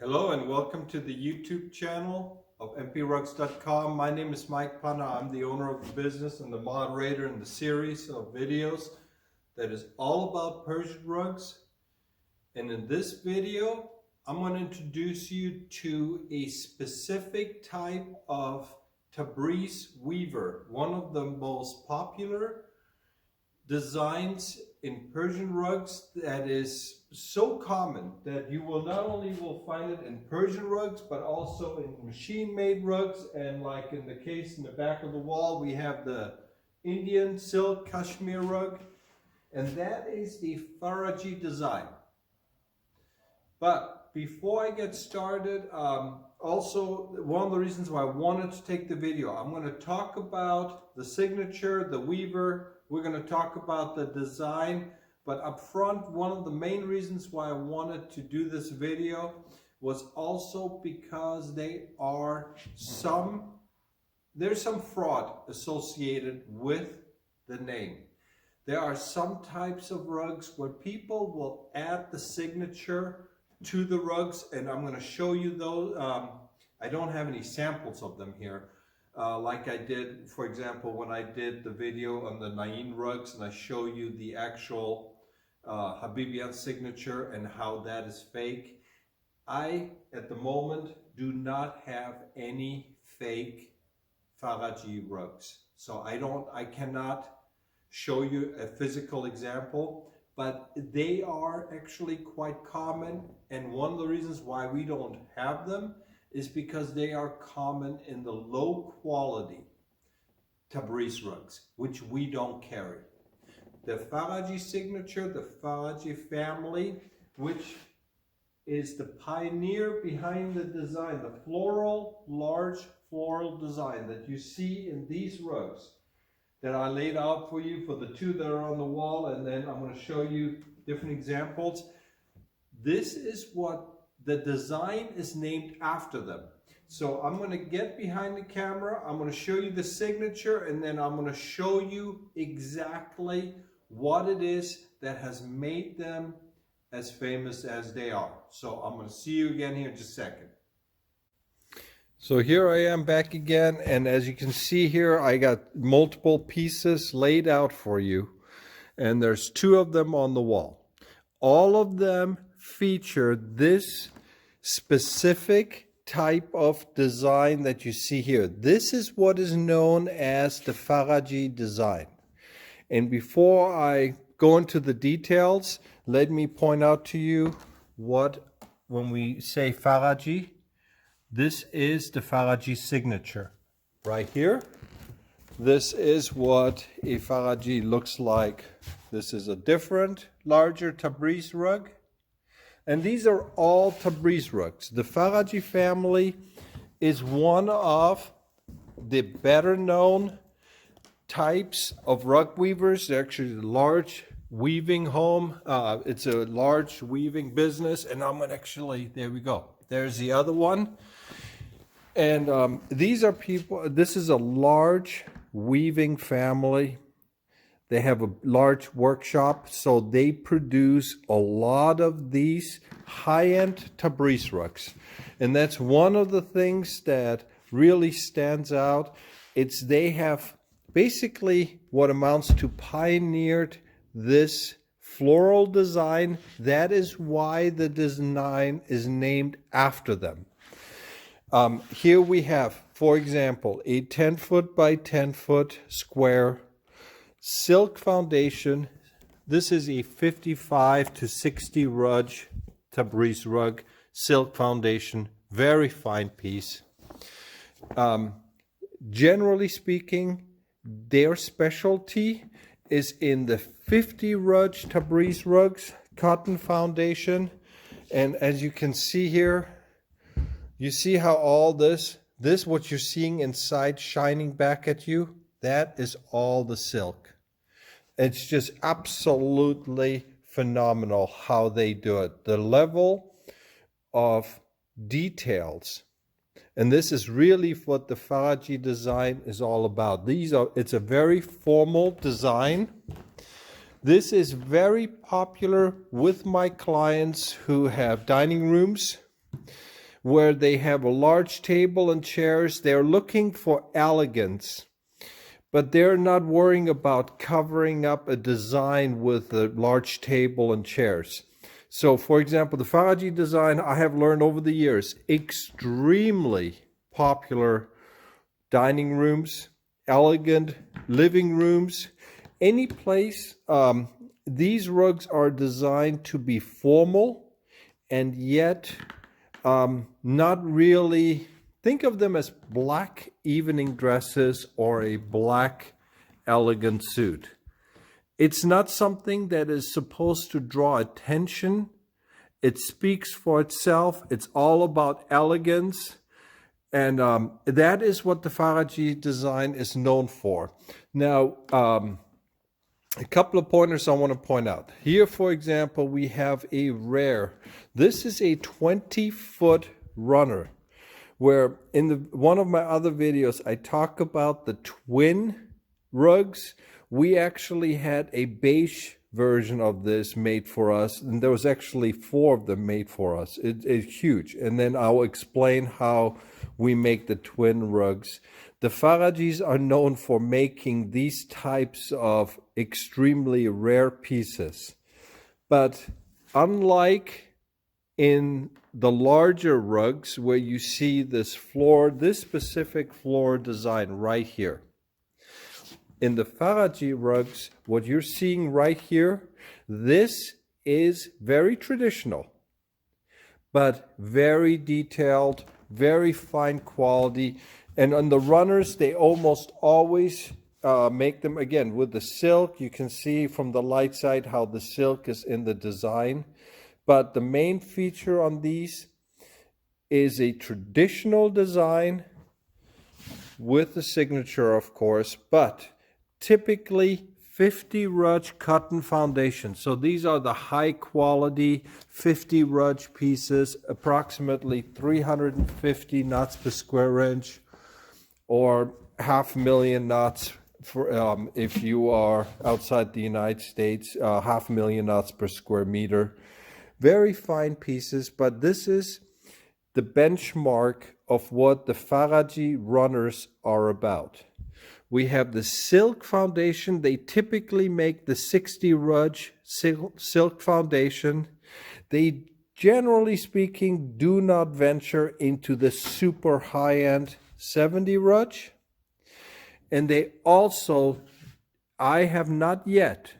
Hello and welcome to the YouTube channel of mprugs.com. My name is Mike Panna. I'm the owner of the business and the moderator in the series of videos that is all about Persian rugs. And in this video, I'm going to introduce you to a specific type of Tabriz weaver, one of the most popular designs in Persian rugs that is so common that you will not only find it in Persian rugs but also in machine-made rugs, and like in the case in the back of the wall we have the Indian silk cashmere rug, and that is the Faraji design. But before I get started, also one of the reasons why I wanted to take the video, I'm going to talk about the signature, the weaver. We're going to talk about the design, but up front, one of the main reasons why I wanted to do this video was also because there's some fraud associated with the name. There are some types of rugs where people will add the signature to the rugs, and I'm going to show you those. I don't have any samples of them here. Like I did, for example, when I did the video on the Nain rugs, and I show you the actual Habibian signature and how that is fake. I, at the moment, do not have any fake Faraji rugs. So I cannot show you a physical example, but they are actually quite common. And one of the reasons why we don't have them is because they are common in the low quality Tabriz rugs, which we don't carry. The Faraji signature, the Faraji family, which is the pioneer behind the design, the large floral design that you see in these rugs that I laid out for you, for the two that are on the wall, and then I'm going to show you different examples. This is what the design is named after them. So I'm going to get behind the camera, I'm going to show you the signature, and then I'm going to show you exactly what it is that has made them as famous as they are. So I'm going to see you again here in just a second. So here I am back again, and as you can see here, I got multiple pieces laid out for you, and there's two of them on the wall. All of them feature this specific type of design that you see here. This is what is known as the Faraji design. And before I go into the details, let me point out to you when we say Faraji, this is the Faraji signature right here. This is what a Faraji looks like. This is a different, larger Tabriz rug. And these are all Tabriz rugs. The Faraji family is one of the better known types of rug weavers. They're actually a large weaving home. It's a large weaving business. And I'm going to actually, there we go. There's the other one. And these are people, this is a large weaving family. They have a large workshop, so they produce a lot of these high-end Tabriz rugs. And that's one of the things that really stands out. They have basically what amounts to pioneered this floral design. That is why the design is named after them. Here we have, for example, a 10-foot by 10-foot square silk foundation. This is a 55 to 60 rudge Tabriz rug, silk foundation, very fine piece. Generally speaking, their specialty is in the 50 rudge Tabriz rugs, cotton foundation. And as you can see here, you see how all this what you're seeing inside shining back at you, that is all the silk. It's just absolutely phenomenal how they do it. The level of details. And this is really what the Faraji design is all about. It's a very formal design. This is very popular with my clients who have dining rooms. where they have a large table and chairs. They're looking for elegance, but they're not worrying about covering up a design with a large table and chairs. So, for example, the Faraji design, I have learned over the years, extremely popular dining rooms, elegant living rooms, any place. These rugs are designed to be formal and yet not really, think of them as black evening dresses or a black elegant suit. It's not something that is supposed to draw attention. It speaks for itself. It's all about elegance. And that is what the Faraji design is known for. Now, a couple of pointers I want to point out. Here, for example, we have a rare. This is a 20-foot runner, where in one of my other videos, I talk about the twin rugs. We actually had a beige version of this made for us, and there was actually 4 of them made for us. It's huge. And then I'll explain how we make the twin rugs. The Farajis are known for making these types of extremely rare pieces. But unlike in the larger rugs where you see this specific floor design right here, in the Faraji rugs, what you're seeing right here, this is very traditional, but very detailed, very fine quality. And on the runners, they almost always make them, again, with the silk. You can see from the light side how the silk is in the design. But the main feature on these is a traditional design with the signature, of course, but typically 50 Rudge cotton foundation. So these are the high quality 50 Rudge pieces, approximately 350 knots per square inch, or 500,000 knots for if you are outside the United States, 500,000 knots per square meter. Very fine pieces, but this is the benchmark of what the Faraji runners are about. We have the silk foundation. They typically make the 60 Rudge silk foundation. They, generally speaking, do not venture into the super high-end 70 Rudge. And they also, I have not yet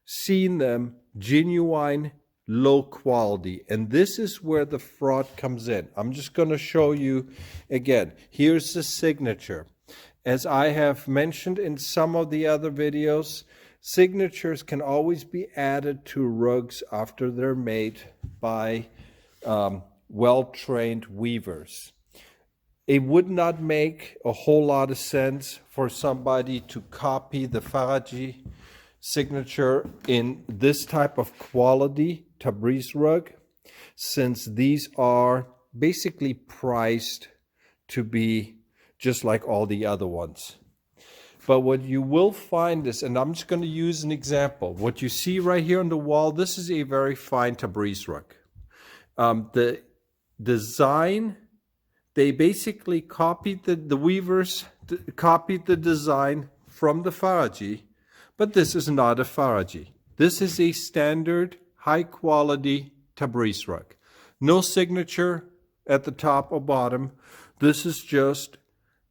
seen them genuine low quality. And this is where the fraud comes in. I'm just going to show you again. Here's the signature. As I have mentioned in some of the other videos, signatures can always be added to rugs after they're made by well-trained weavers. It would not make a whole lot of sense for somebody to copy the Faraji signature in this type of quality Tabriz rug, since these are basically priced to be just like all the other ones. But what you will find is, and I'm just going to use an example, what you see right here on the wall, this is a very fine Tabriz rug. The design, they basically copied the weavers, copied the design from the Faraji, but this is not a Faraji. This is a standard, high-quality Tabriz rug. No signature at the top or bottom. This is just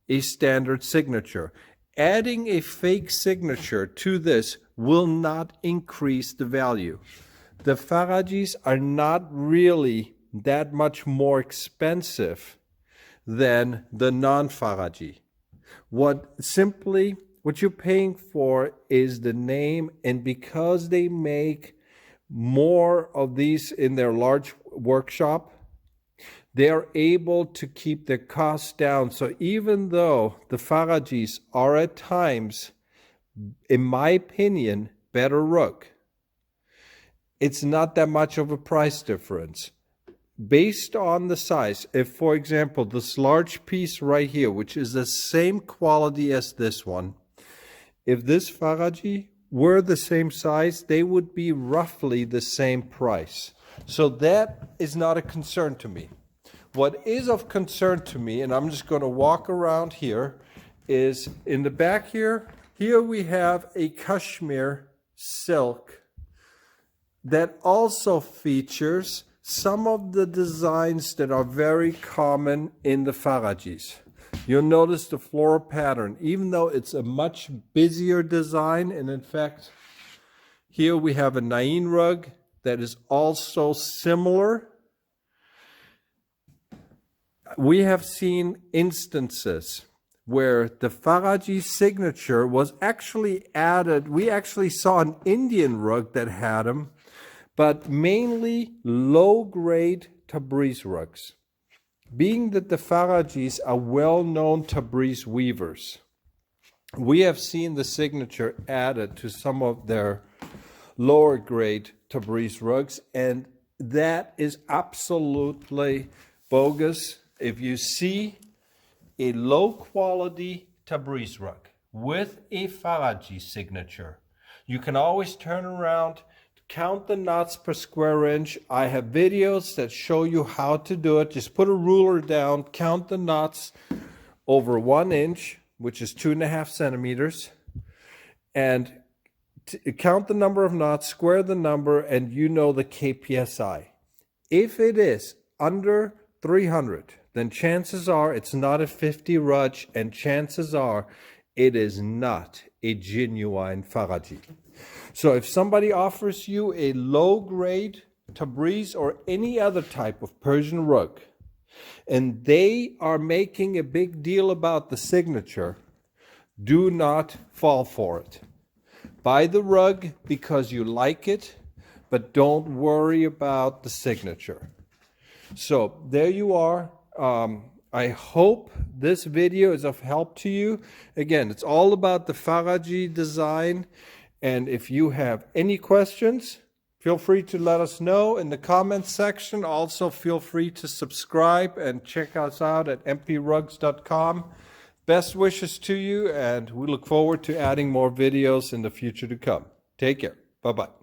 a standard signature. Adding a fake signature to this will not increase the value. The Farajis are not really that much more expensive than the non-Faraji. What you're paying for is the name, and because they make more of these in their large workshop, they are able to keep their costs down. So even though the Farajis are at times, in my opinion, better rug, it's not that much of a price difference. Based on the size, if, for example, this large piece right here, which is the same quality as this one, if this Faraji were the same size, they would be roughly the same price. So that is not a concern to me. What is of concern to me, and I'm just going to walk around here, is in the back here, we have a cashmere silk that also features some of the designs that are very common in the Farajis. You'll notice the floral pattern, even though it's a much busier design, and in fact, here we have a Nain rug that is also similar. We have seen instances where the Faraji signature was actually added. We actually saw an Indian rug that had them, but mainly low-grade Tabriz rugs. Being that the Farajis are well-known Tabriz weavers, we have seen the signature added to some of their lower-grade Tabriz rugs, and that is absolutely bogus. If you see a low-quality Tabriz rug with a Faraji signature, you can always turn around, count the knots per square inch. I have videos that show you how to do it. Just put a ruler down, count the knots over 1 inch, which is 2.5 centimeters, and count the number of knots, square the number, and you know the KPSI. If it is under 300, then chances are it's not a 50 rudge, and chances are it is not a genuine Faraji. So if somebody offers you a low-grade Tabriz or any other type of Persian rug, and they are making a big deal about the signature, do not fall for it. Buy the rug because you like it, but don't worry about the signature. So there you are. I hope this video is of help to you. Again, it's all about the Faraji design. And if you have any questions, feel free to let us know in the comments section. Also, feel free to subscribe and check us out at mprugs.com. Best wishes to you, and we look forward to adding more videos in the future to come. Take care. Bye-bye.